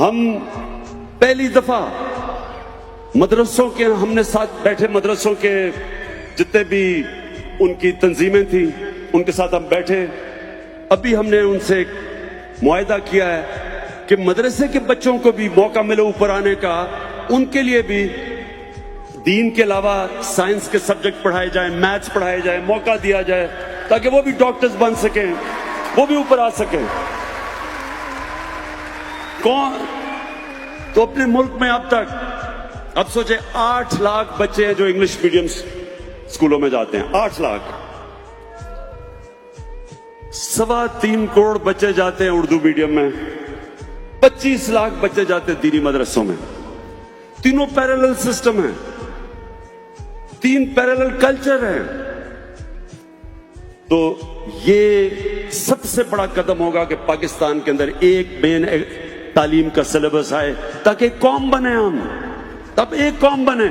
ہم پہلی دفعہ مدرسوں کے ہم نے ساتھ بیٹھے، مدرسوں کے جتنے بھی ان کی تنظیمیں تھیں ان کے ساتھ ہم بیٹھے. ابھی ہم نے ان سے ایک معاہدہ کیا ہے کہ مدرسے کے بچوں کو بھی موقع ملے اوپر آنے کا، ان کے لیے بھی دین کے علاوہ سائنس کے سبجیکٹ پڑھائے جائیں، میتھس پڑھائے جائیں، موقع دیا جائے تاکہ وہ بھی ڈاکٹرز بن سکیں، وہ بھی اوپر آ سکیں. کون تو اپنے ملک میں اب سوچے 8 لاکھ بچے ہیں جو انگلش میڈیم اسکولوں میں جاتے ہیں. 8 لاکھ. 3.25 کروڑ بچے جاتے ہیں اردو میڈیم میں. 25 لاکھ بچے جاتے ہیں دینی مدرسوں میں. تینوں پیرالل سسٹم ہیں، 3 پیرالل کلچر ہیں. تو یہ سب سے بڑا قدم ہوگا کہ پاکستان کے اندر ایک مین تعلیم کا سلیبس آئے تاکہ قوم بنے، ہم تب ایک قوم بنے.